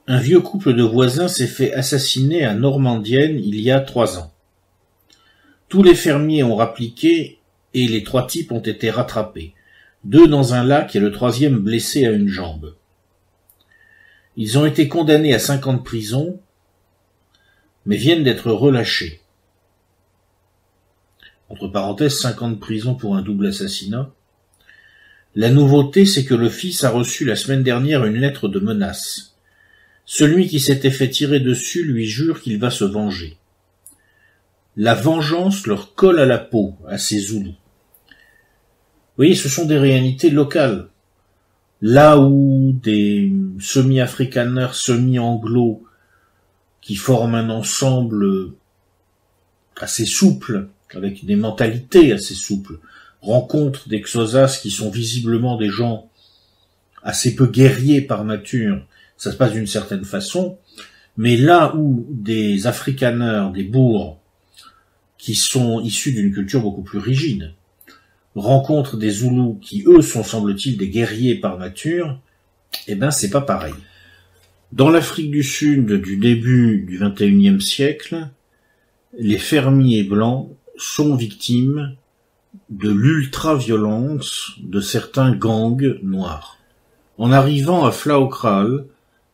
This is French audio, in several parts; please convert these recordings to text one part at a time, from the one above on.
Un vieux couple de voisins s'est fait assassiner à Normandienne il y a 3 ans. Tous les fermiers ont rappliqué et les 3 types ont été rattrapés. 2 dans un lac et le 3e blessé à une jambe. Ils ont été condamnés à 5 ans de prison, mais viennent d'être relâchés. Entre parenthèses, 5 ans de prison pour un double assassinat. La nouveauté, c'est que le fils a reçu la semaine dernière une lettre de menace. Celui qui s'était fait tirer dessus lui jure qu'il va se venger. La vengeance leur colle à la peau, à ces Zoulous. Vous voyez, ce sont des réalités locales. Là où des semi-afrikaners, semi-anglo, qui forment un ensemble assez souple, avec des mentalités assez souples, rencontrent des Xhosas qui sont visiblement des gens assez peu guerriers par nature, ça se passe d'une certaine façon, mais là où des Afrikaners, des Boers, qui sont issus d'une culture beaucoup plus rigide, rencontrent des Zoulous qui, eux, sont, semble-t-il, des guerriers par nature, eh ben, c'est pas pareil. Dans l'Afrique du Sud du début du XXIe siècle, les fermiers blancs sont victimes de l'ultra-violence de certains gangs noirs. En arrivant à Flaukhral,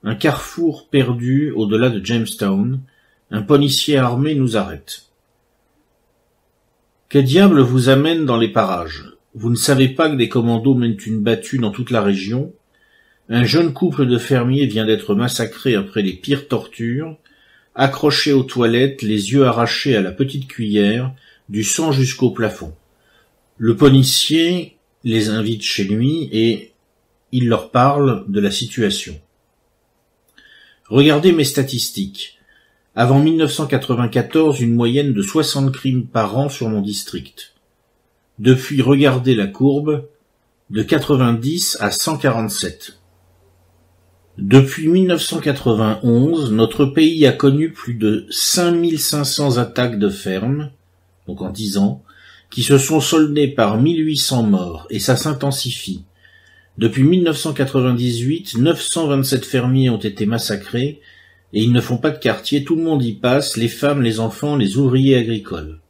un carrefour perdu au-delà de Jamestown, un policier armé nous arrête. « Que diable vous amène dans les parages? Vous ne savez pas que des commandos mènent une battue dans toute la région? Un jeune couple de fermiers vient d'être massacré après les pires tortures, accroché aux toilettes, les yeux arrachés à la petite cuillère, du sang jusqu'au plafond. Le policier les invite chez lui et il leur parle de la situation. Regardez mes statistiques. Avant 1994, une moyenne de 60 crimes par an sur mon district. Depuis, regardez la courbe, de 90 à 147. Depuis 1991, notre pays a connu plus de 5500 attaques de fermes, donc en 10 ans, qui se sont soldées par 1800 morts, et ça s'intensifie. Depuis 1998, 927 fermiers ont été massacrés, et ils ne font pas de quartier, tout le monde y passe, les femmes, les enfants, les ouvriers agricoles.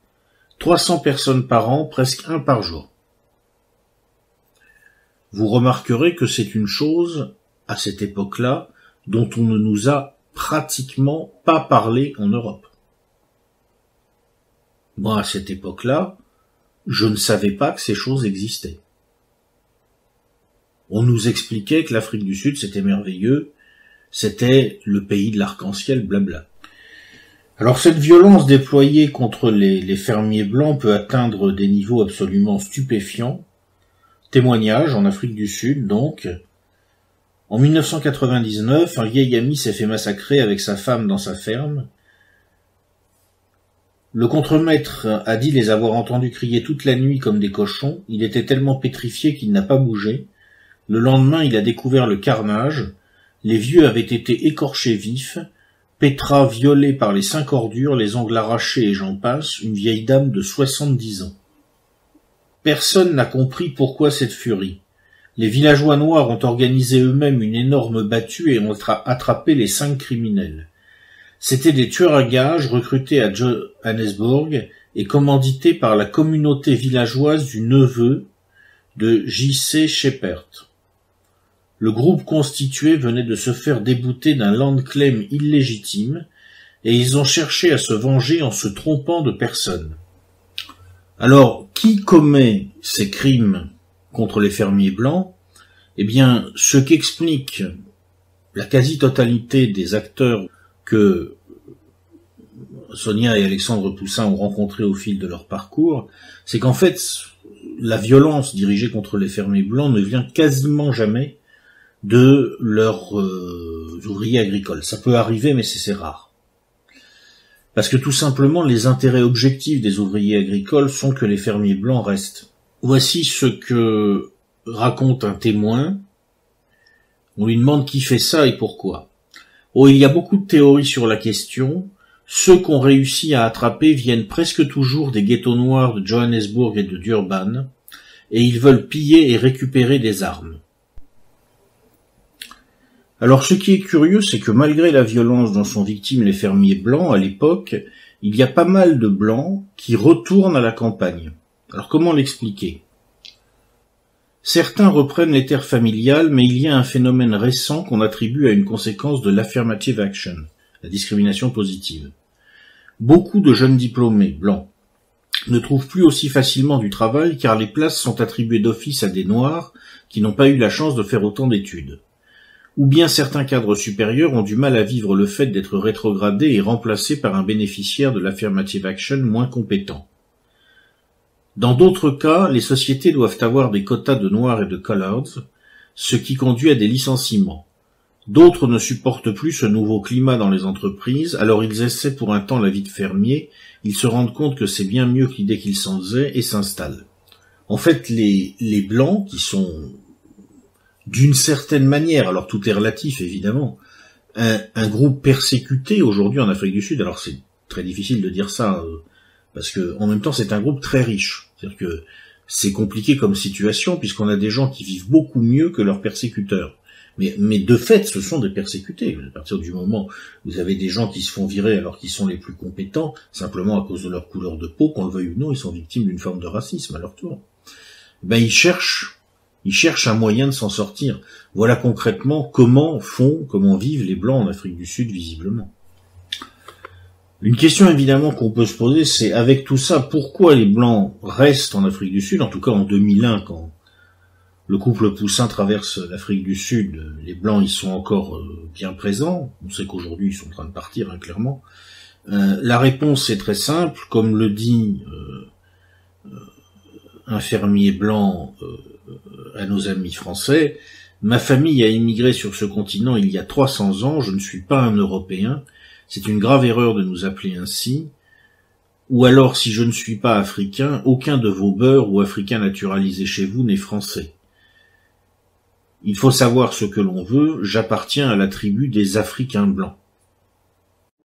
300 personnes par an, presque 1 par jour. Vous remarquerez que c'est une chose, à cette époque-là, dont on ne nous a pratiquement pas parlé en Europe. Moi, à cette époque-là, je ne savais pas que ces choses existaient. On nous expliquait que l'Afrique du Sud, c'était merveilleux, c'était le pays de l'arc-en-ciel, blabla. Alors cette violence déployée contre les fermiers blancs peut atteindre des niveaux absolument stupéfiants. Témoignage en Afrique du Sud, donc. En 1999, un vieil ami s'est fait massacrer avec sa femme dans sa ferme. Le contremaître a dit les avoir entendus crier toute la nuit comme des cochons. Il était tellement pétrifié qu'il n'a pas bougé. Le lendemain, il a découvert le carnage. Les vieux avaient été écorchés vifs, Petra violée par les 5 ordures, les ongles arrachés et j'en passe, une vieille dame de 70 ans. Personne n'a compris pourquoi cette furie. Les villageois noirs ont organisé eux-mêmes une énorme battue et ont attrapé les 5 criminels. C'étaient des tueurs à gages recrutés à Johannesburg et commandités par la communauté villageoise du neveu de J.C. Shepherd. Le groupe constitué venait de se faire débouter d'un land claim illégitime et ils ont cherché à se venger en se trompant de personne. Alors, qui commet ces crimes contre les fermiers blancs? Eh bien, ce qu'explique la quasi-totalité des acteurs que Sonia et Alexandre Poussin ont rencontrés au fil de leur parcours, c'est qu'en fait, la violence dirigée contre les fermiers blancs ne vient quasiment jamais de leurs ouvriers agricoles. Ça peut arriver, mais c'est rare. Parce que tout simplement, les intérêts objectifs des ouvriers agricoles sont que les fermiers blancs restent. Voici ce que raconte un témoin. On lui demande qui fait ça et pourquoi. Oh, il y a beaucoup de théories sur la question. Ceux qu'on réussit à attraper viennent presque toujours des ghettos noirs de Johannesburg et de Durban, et ils veulent piller et récupérer des armes. Alors ce qui est curieux, c'est que malgré la violence dont sont victimes les fermiers blancs à l'époque, il y a pas mal de blancs qui retournent à la campagne. Alors comment l'expliquer? Certains reprennent les terres familiales, mais il y a un phénomène récent qu'on attribue à une conséquence de l'affirmative action, la discrimination positive. Beaucoup de jeunes diplômés blancs ne trouvent plus aussi facilement du travail car les places sont attribuées d'office à des Noirs qui n'ont pas eu la chance de faire autant d'études. Ou bien certains cadres supérieurs ont du mal à vivre le fait d'être rétrogradés et remplacés par un bénéficiaire de l'affirmative action moins compétent. Dans d'autres cas, les sociétés doivent avoir des quotas de Noirs et de Coloreds, ce qui conduit à des licenciements. D'autres ne supportent plus ce nouveau climat dans les entreprises, alors ils essaient pour un temps la vie de fermier, ils se rendent compte que c'est bien mieux que l'idée qu'ils s'en faisaient et s'installent. En fait, les Blancs, qui sont d'une certaine manière, alors tout est relatif évidemment, un groupe persécuté aujourd'hui en Afrique du Sud, alors c'est très difficile de dire ça, parce que en même temps c'est un groupe très riche, c'est-à-dire que c'est compliqué comme situation puisqu'on a des gens qui vivent beaucoup mieux que leurs persécuteurs. Mais de fait, ce sont des persécutés. À partir du moment où vous avez des gens qui se font virer alors qu'ils sont les plus compétents, simplement à cause de leur couleur de peau, qu'on le veuille ou non, ils sont victimes d'une forme de racisme à leur tour. Ils cherchent un moyen de s'en sortir. Voilà concrètement comment vivent les Blancs en Afrique du Sud, visiblement. Une question évidemment qu'on peut se poser, c'est avec tout ça, pourquoi les Blancs restent en Afrique du Sud, en tout cas en 2001, quand le couple Poussin traverse l'Afrique du Sud, les Blancs y sont encore bien présents, on sait qu'aujourd'hui ils sont en train de partir, clairement. La réponse est très simple, comme le dit un fermier blanc à nos amis français, ma famille a immigré sur ce continent il y a 300 ans, je ne suis pas un Européen, c'est une grave erreur de nous appeler ainsi, ou alors si je ne suis pas africain, aucun de vos beurs ou africains naturalisés chez vous n'est français. Il faut savoir ce que l'on veut, j'appartiens à la tribu des Africains blancs.